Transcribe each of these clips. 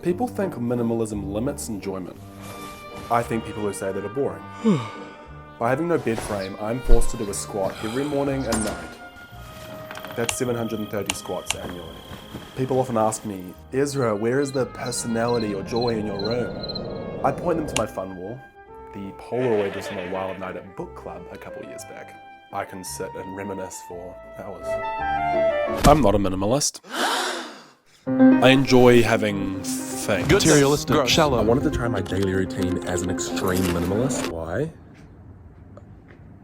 People think minimalism limits enjoyment. I think people who say that are boring. By having no bed frame, I'm forced to do a squat every morning and night. That's 730 squats annually. People often ask me, Ezra, where is the personality or joy in your room? I point them to my fun wall, the Polaroid of my wild night at book club a couple years back. I can sit and reminisce for hours. I'm not a minimalist. I enjoy having things. Materialistic, shallow. I wanted to try my daily routine as an extreme minimalist. Why?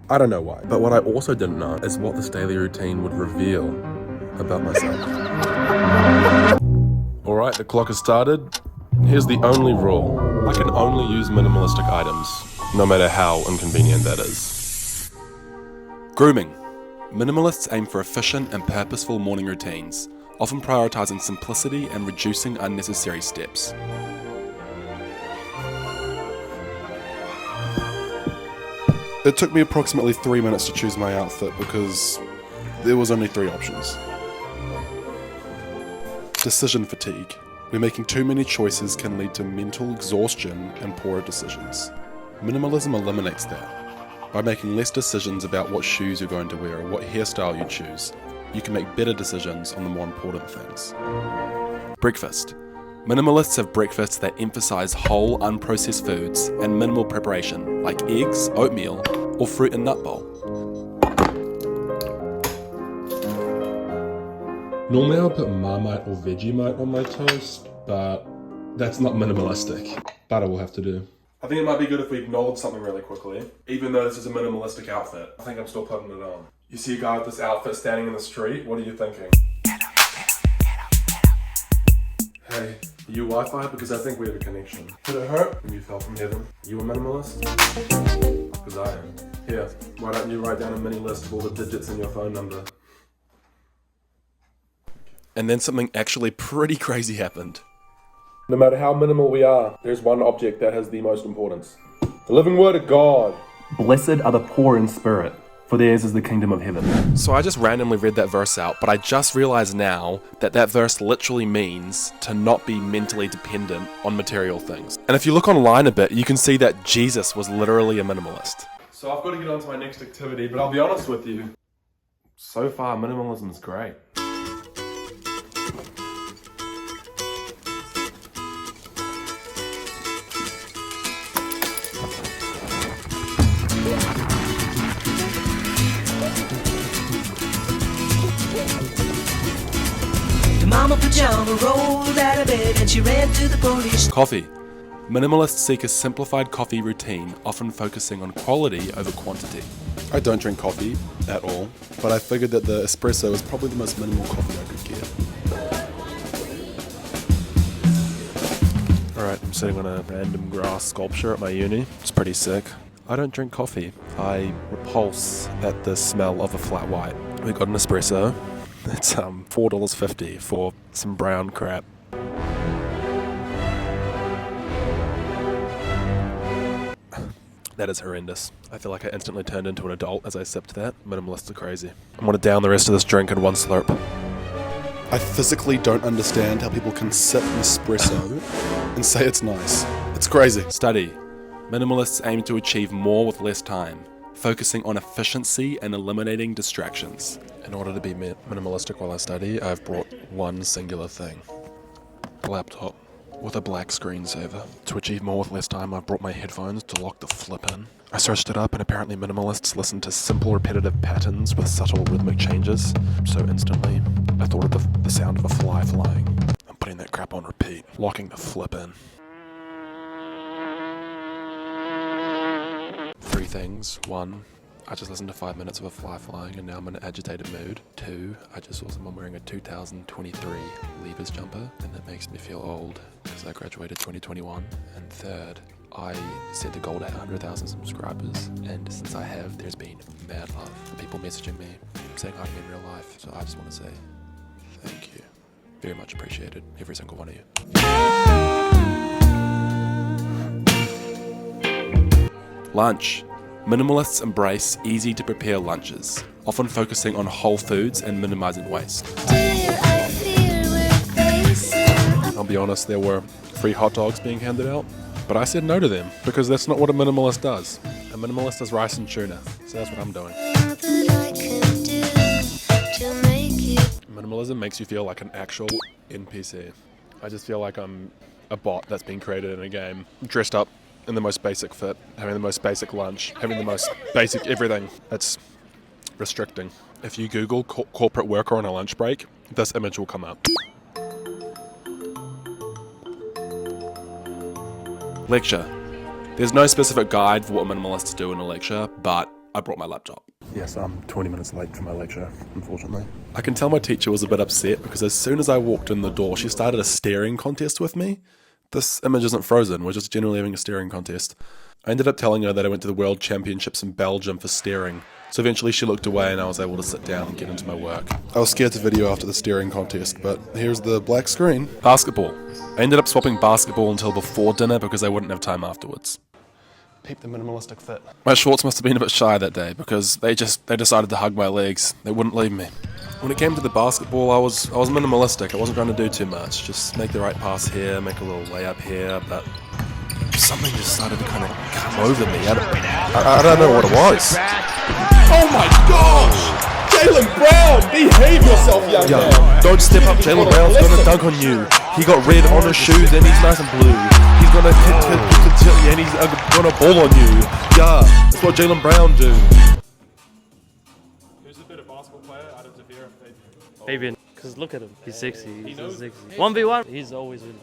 I don't know why. But what I also didn't know is what this daily routine would reveal about myself. Alright, the clock has started. Here's the only rule. I can only use minimalistic items, no matter how inconvenient that is. Grooming. Minimalists aim for efficient and purposeful morning routines, often prioritizing simplicity and reducing unnecessary steps. It took me approximately 3 minutes to choose my outfit because there was only 3 options. Decision fatigue. Where making too many choices can lead to mental exhaustion and poorer decisions. Minimalism eliminates that. By making less decisions about what shoes you're going to wear or what hairstyle you choose, you can make better decisions on the more important things. Breakfast. Minimalists have breakfasts that emphasize whole, unprocessed foods and minimal preparation, like eggs, oatmeal, or fruit and nut bowl. Normally I'll put Marmite or Vegemite on my toast, but that's not minimalistic. But I will have to do. I think it might be good if we acknowledge something really quickly. Even though this is a minimalistic outfit, I think I'm still putting it on. You see a guy with this outfit standing in the street, what are you thinking? Hey, are you Wi-Fi? Because I think we have a connection. Did it hurt when you fell from heaven? You a minimalist? Because I am. Here, why don't you write down a mini list of all the digits in your phone number? And then something actually pretty crazy happened. No matter how minimal we are, there's one object that has the most importance. The living word of God. Blessed are the poor in spirit, for theirs is the kingdom of heaven. So I just randomly read that verse out, but I just realized now that that verse literally means to not be mentally dependent on material things. And if you look online a bit, you can see that Jesus was literally a minimalist. So I've got to get on to my next activity, but I'll be honest with you. So far, minimalism is great. Mama pajama rolled out of bed and she ran to the police. Coffee. Minimalists seek a simplified coffee routine, often focusing on quality over quantity. I don't drink coffee at all, but I figured that the espresso is probably the most minimal coffee I could get. Alright, I'm sitting on a random grass sculpture at my uni. It's pretty sick. I don't drink coffee. I repulse at the smell of a flat white. We got an espresso. It's $4.50 for some brown crap. That is horrendous. I feel like I instantly turned into an adult as I sipped that. Minimalists are crazy. I'm gonna down the rest of this drink in one slurp. I physically don't understand how people can sip an espresso and say it's nice. It's crazy. Study. Minimalists aim to achieve more with less time, focusing on efficiency and eliminating distractions. In order to be minimalistic while I study, I've brought one singular thing. A laptop with a black screensaver. To achieve more with less time, I've brought my headphones to lock the flip in. I searched it up and apparently minimalists listen to simple repetitive patterns with subtle rhythmic changes. So instantly, I thought of the sound of a fly flying. I'm putting that crap on repeat, locking the flip in. 3 things. 1, I just listened to 5 minutes of a fly flying and now I'm in an agitated mood. 2, I just saw someone wearing a 2023 Levi's jumper and that makes me feel old because I graduated 2021. And 3rd, I set a goal to hit 100,000 subscribers, and since I have, there's been mad love from people messaging me saying hi to me in real life. So I just want to say thank you. Very much appreciated, every single one of you. Lunch. Minimalists embrace easy-to-prepare lunches, often focusing on whole foods and minimizing waste. I'll be honest, there were free hot dogs being handed out. But I said no to them because that's not what a minimalist does. A minimalist does rice and tuna, so that's what I'm doing. Minimalism makes you feel like an actual NPC. I just feel like I'm a bot that's been created in a game, dressed up in the most basic fit, having the most basic lunch, having the most basic everything. It's restricting. If you Google corporate worker on a lunch break, this image will come up. Lecture. There's no specific guide for what minimalists do in a lecture, but I brought my laptop. Yes, I'm 20 minutes late for my lecture, unfortunately. I can tell my teacher was a bit upset because as soon as I walked in the door, she started a staring contest with me. This image isn't frozen, we're just generally having a staring contest. I ended up telling her that I went to the World Championships in Belgium for staring, so eventually she looked away and I was able to sit down and get into my work. I was scared to video after the staring contest, but here's the black screen. Basketball. I ended up swapping basketball until before dinner because I wouldn't have time afterwards. Peep the minimalistic fit. My shorts must have been a bit shy that day because they decided to hug my legs. They wouldn't leave me. When it came to the basketball, I was minimalistic. I wasn't trying to do too much. Just make the right pass here, make a little layup here, but something just started to kind of come over me. I don't know what it was. Oh my gosh! Jaylen Brown! Behave yourself, young man! Don't step up, Jaylen Brown's gonna dunk on you. He got red on his shoes and he's nice and blue. He's gonna hit and he's gonna ball on you. Yeah, that's what Jaylen Brown do. Who's the better basketball player out of Devere and Fabian, because look at him, he's sexy, he's so sexy. 1v1, he's always winning.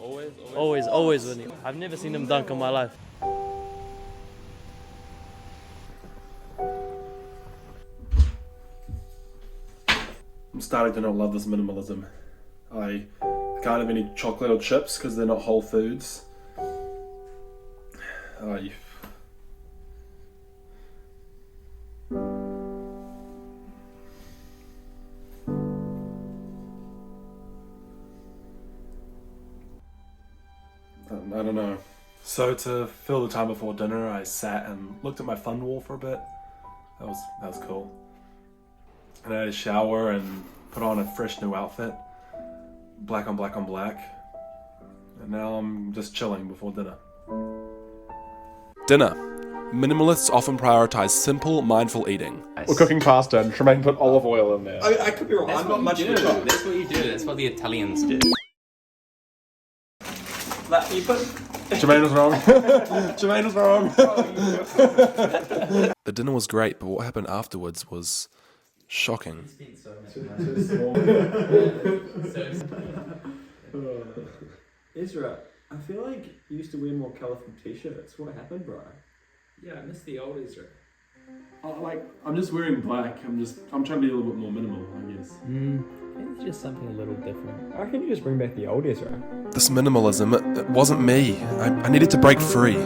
Always winning. I've never seen him dunk in my life. I'm starting to not love this minimalism. I can't have any chocolate or chips because they're not whole foods. I don't know. So to fill the time before dinner, I sat and looked at my fun wall for a bit. That was cool. And I had a shower and put on a fresh new outfit. Black on black on black. And now I'm just chilling before dinner. Dinner. Minimalists often prioritize simple, mindful eating. We're cooking pasta and Tremaine put olive oil in there. I could be wrong. I'm not much of a cook. That's what you do. That's what the Italians do. That you put. Jermaine was wrong. Jermaine was wrong. The dinner was great, but what happened afterwards was shocking. Ezra, I feel like you used to wear more colourful t-shirts. What happened, bro? Yeah, I miss the old Ezra. I'm just wearing black. I'm trying to be a little bit more minimal, I guess. It's just something a little different. I reckon you just bring back the old Ezra. This minimalism, it wasn't me. I needed to break free.